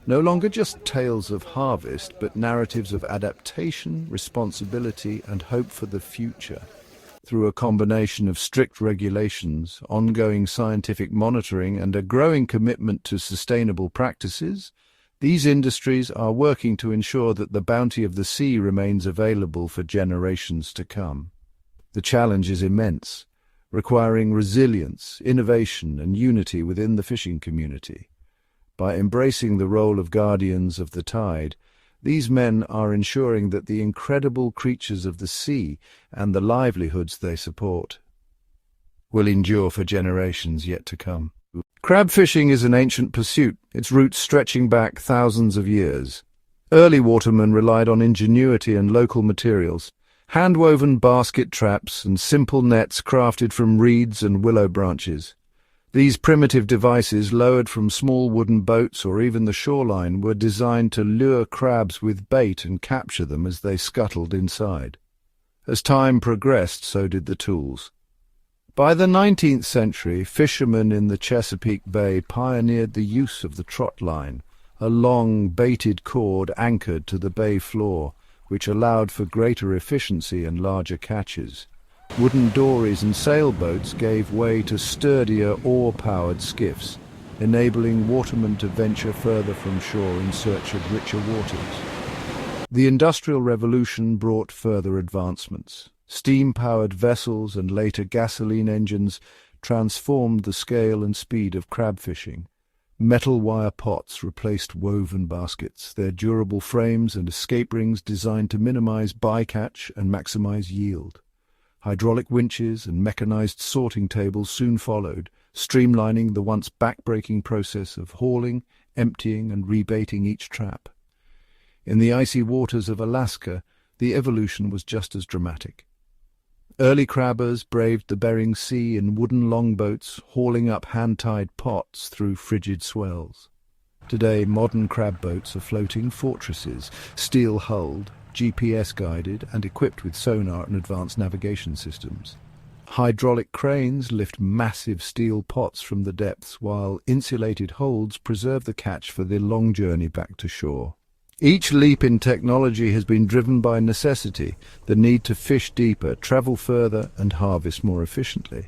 no longer just tales of harvest, but narratives of adaptation, responsibility, and hope for the future. Through a combination of strict regulations, ongoing scientific monitoring, and a growing commitment to sustainable practices, these industries are working to ensure that the bounty of the sea remains available for generations to come. The challenge is immense, requiring resilience, innovation, and unity within the fishing community. By embracing the role of guardians of the tide, these men are ensuring that the incredible creatures of the sea and the livelihoods they support will endure for generations yet to come. Crab fishing is an ancient pursuit, its roots stretching back thousands of years. Early watermen relied on ingenuity and local materials, hand-woven basket traps and simple nets crafted from reeds and willow branches. These primitive devices, lowered from small wooden boats or even the shoreline, were designed to lure crabs with bait and capture them as they scuttled inside. As time progressed, so did the tools. By the 19th century, fishermen in the Chesapeake Bay pioneered the use of the trot line, a long, baited cord anchored to the bay floor, which allowed for greater efficiency and larger catches. Wooden dories and sailboats gave way to sturdier oar-powered skiffs, enabling watermen to venture further from shore in search of richer waters. The Industrial Revolution brought further advancements. Steam-powered vessels and later gasoline engines transformed the scale and speed of crab fishing. Metal wire pots replaced woven baskets, their durable frames and escape rings designed to minimize bycatch and maximize yield. Hydraulic winches and mechanized sorting tables soon followed, streamlining the once back-breaking process of hauling, emptying, and rebaiting each trap. In the icy waters of Alaska, the evolution was just as dramatic. Early crabbers braved the Bering Sea in wooden longboats, hauling up hand-tied pots through frigid swells. Today, modern crab boats are floating fortresses, steel-hulled, GPS-guided and equipped with sonar and advanced navigation systems. Hydraulic cranes lift massive steel pots from the depths, while insulated holds preserve the catch for the long journey back to shore. Each leap in technology has been driven by necessity, the need to fish deeper, travel further, and harvest more efficiently,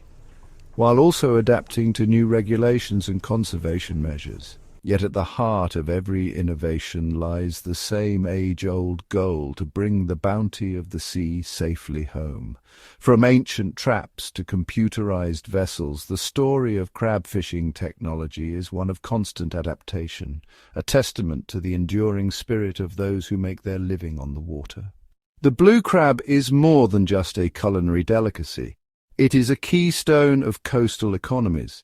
while also adapting to new regulations and conservation measures. Yet at the heart of every innovation lies the same age-old goal to bring the bounty of the sea safely home. From ancient traps to computerized vessels, the story of crab fishing technology is one of constant adaptation, a testament to the enduring spirit of those who make their living on the water. The blue crab is more than just a culinary delicacy. It is a keystone of coastal economies.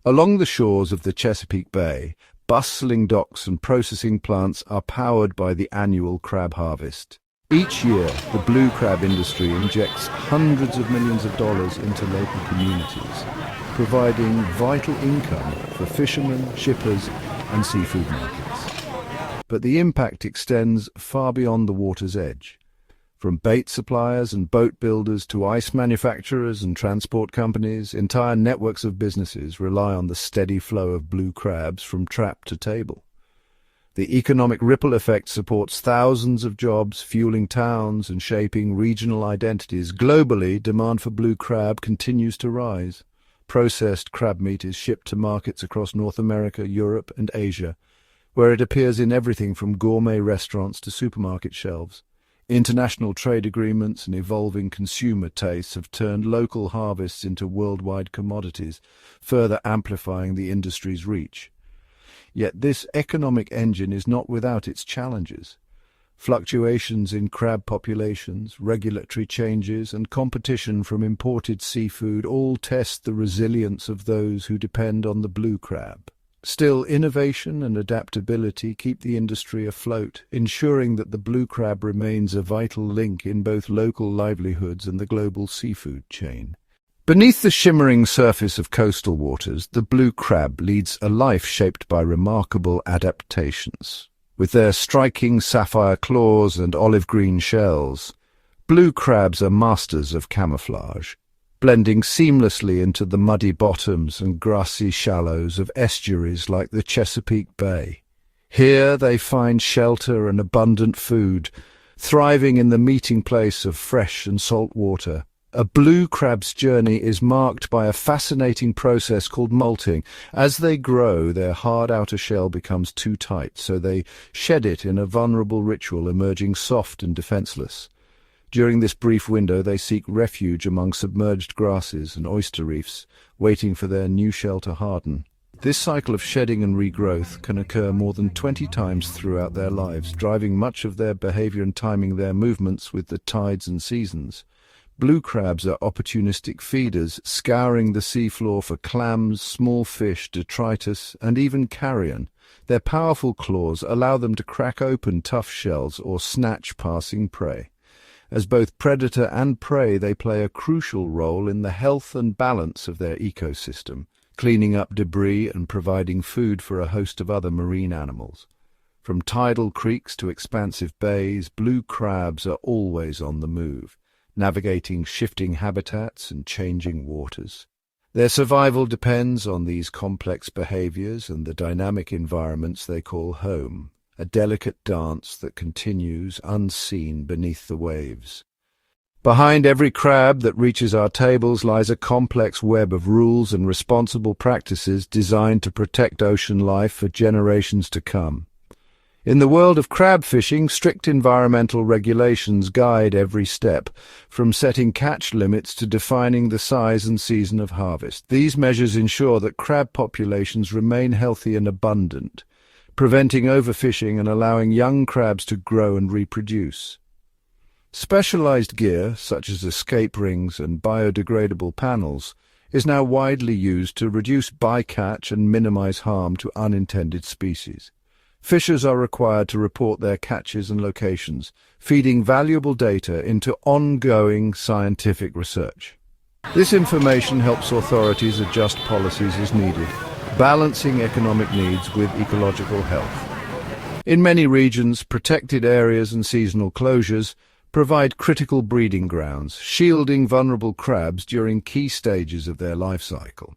Along the shores of the Chesapeake Bay, bustling docks and processing plants are powered by the annual crab harvest. Each year, the blue crab industry injects hundreds of millions of dollars into local communities, providing vital income for fishermen, shippers, and seafood markets. But the impact extends far beyond the water's edge. From bait suppliers and boat builders to ice manufacturers and transport companies, entire networks of businesses rely on the steady flow of blue crabs from trap to table. The economic ripple effect supports thousands of jobs, fueling towns and shaping regional identities. Globally, demand for blue crab continues to rise. Processed crab meat is shipped to markets across North America, Europe, and Asia, where it appears in everything from gourmet restaurants to supermarket shelves. International trade agreements and evolving consumer tastes have turned local harvests into worldwide commodities, further amplifying the industry's reach. Yet this economic engine is not without its challenges. Fluctuations in crab populations, regulatory changes, and competition from imported seafood all test the resilience of those who depend on the blue crab. Still, innovation and adaptability keep the industry afloat, ensuring that the blue crab remains a vital link in both local livelihoods and the global seafood chain. Beneath the shimmering surface of coastal waters, the blue crab leads a life shaped by remarkable adaptations. With their striking sapphire claws and olive-green shells, blue crabs are masters of camouflage, blending seamlessly into the muddy bottoms and grassy shallows of estuaries like the Chesapeake Bay. Here they find shelter and abundant food, thriving in the meeting place of fresh and salt water. A blue crab's journey is marked by a fascinating process called molting. As they grow, their hard outer shell becomes too tight, so they shed it in a vulnerable ritual, emerging soft and defenseless. During this brief window, they seek refuge among submerged grasses and oyster reefs, waiting for their new shell to harden. This cycle of shedding and regrowth can occur more than 20 times throughout their lives, driving much of their behavior and timing their movements with the tides and seasons. Blue crabs are opportunistic feeders, scouring the seafloor for clams, small fish, detritus, and even carrion. Their powerful claws allow them to crack open tough shells or snatch passing prey. As both predator and prey, they play a crucial role in the health and balance of their ecosystem, cleaning up debris and providing food for a host of other marine animals. From tidal creeks to expansive bays, blue crabs are always on the move, navigating shifting habitats and changing waters. Their survival depends on these complex behaviors and the dynamic environments they call home, a delicate dance that continues unseen beneath the waves. Behind every crab that reaches our tables lies a complex web of rules and responsible practices designed to protect ocean life for generations to come. In the world of crab fishing, strict environmental regulations guide every step, from setting catch limits to defining the size and season of harvest. These measures ensure that crab populations remain healthy and abundant, preventing overfishing and allowing young crabs to grow and reproduce. Specialized gear, such as escape rings and biodegradable panels, is now widely used to reduce bycatch and minimize harm to unintended species. Fishers are required to report their catches and locations, feeding valuable data into ongoing scientific research. This information helps authorities adjust policies as needed, balancing economic needs with ecological health. In many regions, protected areas and seasonal closures provide critical breeding grounds, shielding vulnerable crabs during key stages of their life cycle.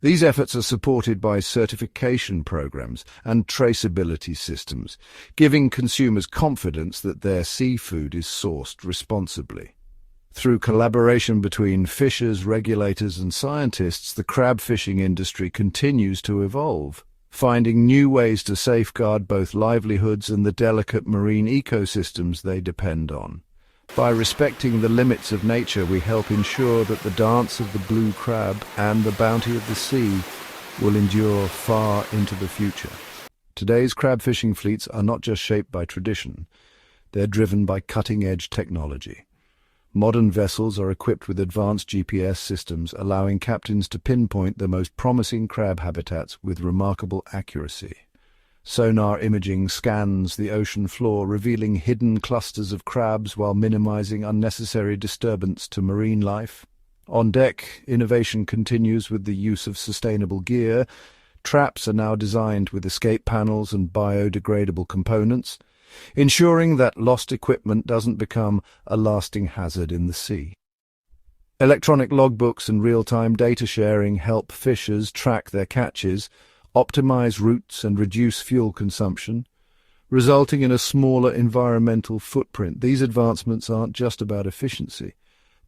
These efforts are supported by certification programs and traceability systems, giving consumers confidence that their seafood is sourced responsibly. Through collaboration between fishers, regulators, and scientists, the crab fishing industry continues to evolve, finding new ways to safeguard both livelihoods and the delicate marine ecosystems they depend on. By respecting the limits of nature, we help ensure that the dance of the blue crab and the bounty of the sea will endure far into the future. Today's crab fishing fleets are not just shaped by tradition, they're driven by cutting-edge technology. Modern vessels are equipped with advanced GPS systems, allowing captains to pinpoint the most promising crab habitats with remarkable accuracy. Sonar imaging scans the ocean floor, revealing hidden clusters of crabs while minimizing unnecessary disturbance to marine life. On deck, innovation continues with the use of sustainable gear. Traps are now designed with escape panels and biodegradable components, ensuring that lost equipment doesn't become a lasting hazard in the sea. Electronic logbooks and real-time data sharing help fishers track their catches, optimize routes and reduce fuel consumption, resulting in a smaller environmental footprint. These advancements aren't just about efficiency,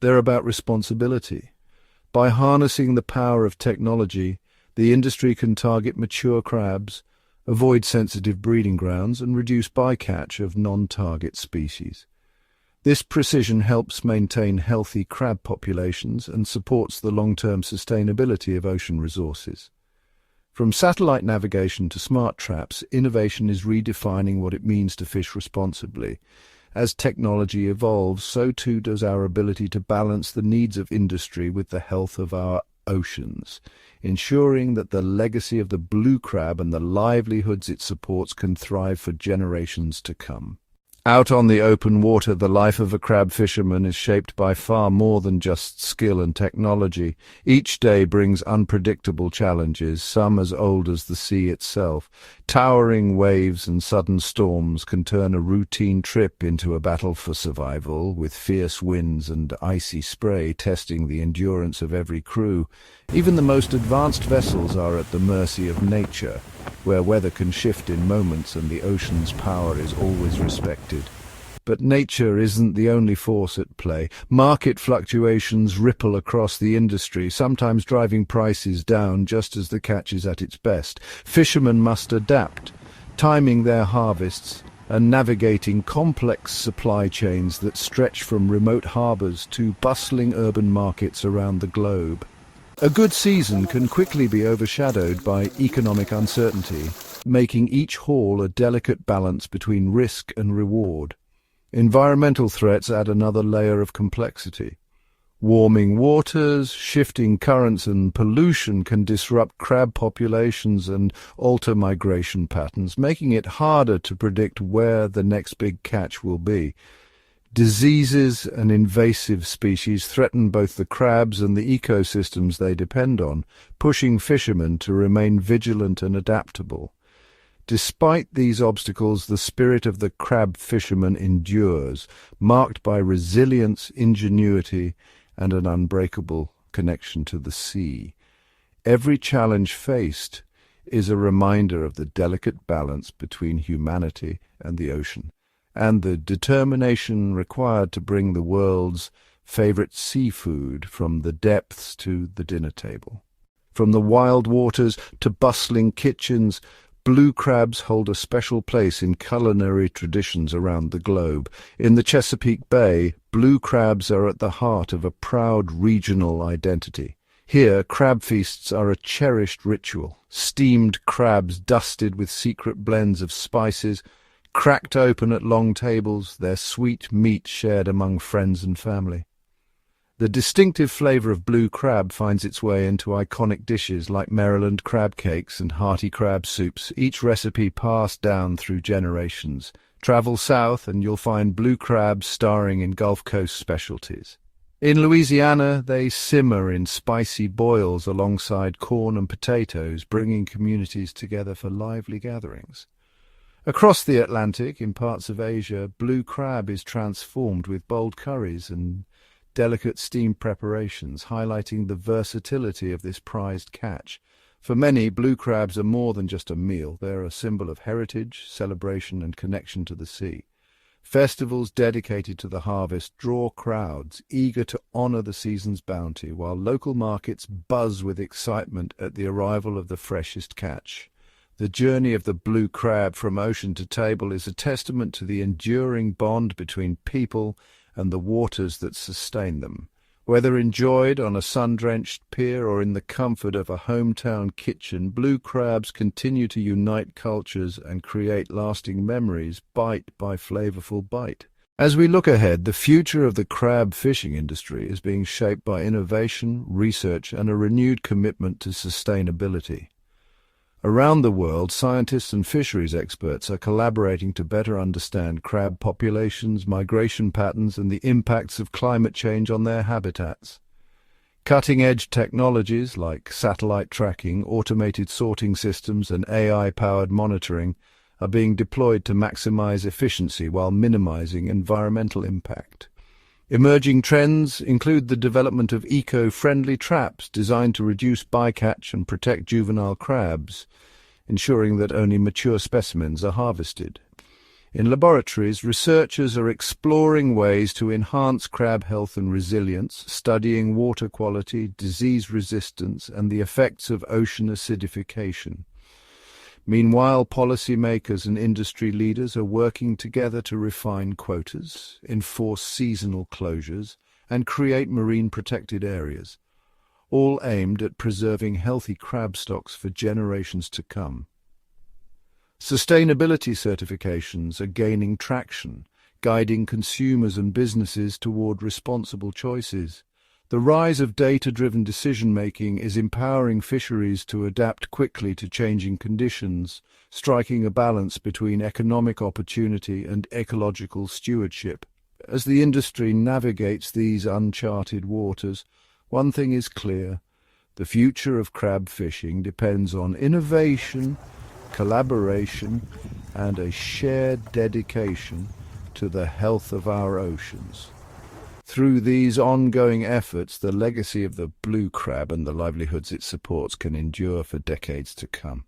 they're about responsibility. By harnessing the power of technology, the industry can target mature crabs, avoid sensitive breeding grounds, and reduce bycatch of non-target species. This precision helps maintain healthy crab populations and supports the long-term sustainability of ocean resources. From satellite navigation to smart traps, innovation is redefining what it means to fish responsibly. As technology evolves, so too does our ability to balance the needs of industry with the health of our oceans, ensuring that the legacy of the blue crab and the livelihoods it supports can thrive for generations to come. Out on the open water, the life of a crab fisherman is shaped by far more than just skill and technology. Each day brings unpredictable challenges, some as old as the sea itself. Towering waves and sudden storms can turn a routine trip into a battle for survival, with fierce winds and icy spray testing the endurance of every crew. Even the most advanced vessels are at the mercy of nature, where weather can shift in moments and the ocean's power is always respected. But nature isn't the only force at play. Market fluctuations ripple across the industry, sometimes driving prices down just as the catch is at its best. Fishermen must adapt, timing their harvests and navigating complex supply chains that stretch from remote harbors to bustling urban markets around the globe. A good season can quickly be overshadowed by economic uncertainty, making each haul a delicate balance between risk and reward. Environmental threats add another layer of complexity. Warming waters, shifting currents and pollution can disrupt crab populations and alter migration patterns, making it harder to predict where the next big catch will be. Diseases and invasive species threaten both the crabs and the ecosystems they depend on, pushing fishermen to remain vigilant and adaptable. Despite these obstacles, the spirit of the crab fisherman endures, marked by resilience, ingenuity, and an unbreakable connection to the sea. Every challenge faced is a reminder of the delicate balance between humanity and the ocean, and the determination required to bring the world's favorite seafood from the depths to the dinner table. From the wild waters to bustling kitchens, blue crabs hold a special place in culinary traditions around the globe. In the Chesapeake Bay, blue crabs are at the heart of a proud regional identity. Here, crab feasts are a cherished ritual. Steamed crabs dusted with secret blends of spices, cracked open at long tables, their sweet meat shared among friends and family. The distinctive flavor of blue crab finds its way into iconic dishes like Maryland crab cakes and hearty crab soups, each recipe passed down through generations. Travel south and you'll find blue crabs starring in Gulf Coast specialties. In Louisiana, they simmer in spicy boils alongside corn and potatoes, bringing communities together for lively gatherings. Across the Atlantic, in parts of Asia, blue crab is transformed with bold curries and delicate steamed preparations, highlighting the versatility of this prized catch. For many, blue crabs are more than just a meal. They're a symbol of heritage, celebration, and connection to the sea. Festivals dedicated to the harvest draw crowds eager to honor the season's bounty, while local markets buzz with excitement at the arrival of the freshest catch. The journey of the blue crab from ocean to table is a testament to the enduring bond between people and the waters that sustain them. Whether enjoyed on a sun-drenched pier or in the comfort of a hometown kitchen, blue crabs continue to unite cultures and create lasting memories, bite by flavorful bite. As we look ahead, the future of the crab fishing industry is being shaped by innovation, research, and a renewed commitment to sustainability. Around the world, scientists and fisheries experts are collaborating to better understand crab populations, migration patterns, and the impacts of climate change on their habitats. Cutting-edge technologies like satellite tracking, automated sorting systems, and AI-powered monitoring are being deployed to maximize efficiency while minimizing environmental impact. Emerging trends include the development of eco-friendly traps designed to reduce bycatch and protect juvenile crabs, ensuring that only mature specimens are harvested. In laboratories, researchers are exploring ways to enhance crab health and resilience, studying water quality, disease resistance, and the effects of ocean acidification. Meanwhile, policymakers and industry leaders are working together to refine quotas, enforce seasonal closures, and create marine protected areas, all aimed at preserving healthy crab stocks for generations to come. Sustainability certifications are gaining traction, guiding consumers and businesses toward responsible choices. The rise of data-driven decision-making is empowering fisheries to adapt quickly to changing conditions, striking a balance between economic opportunity and ecological stewardship. As the industry navigates these uncharted waters, one thing is clear: the future of crab fishing depends on innovation, collaboration, and a shared dedication to the health of our oceans. Through these ongoing efforts, the legacy of the blue crab and the livelihoods it supports can endure for decades to come.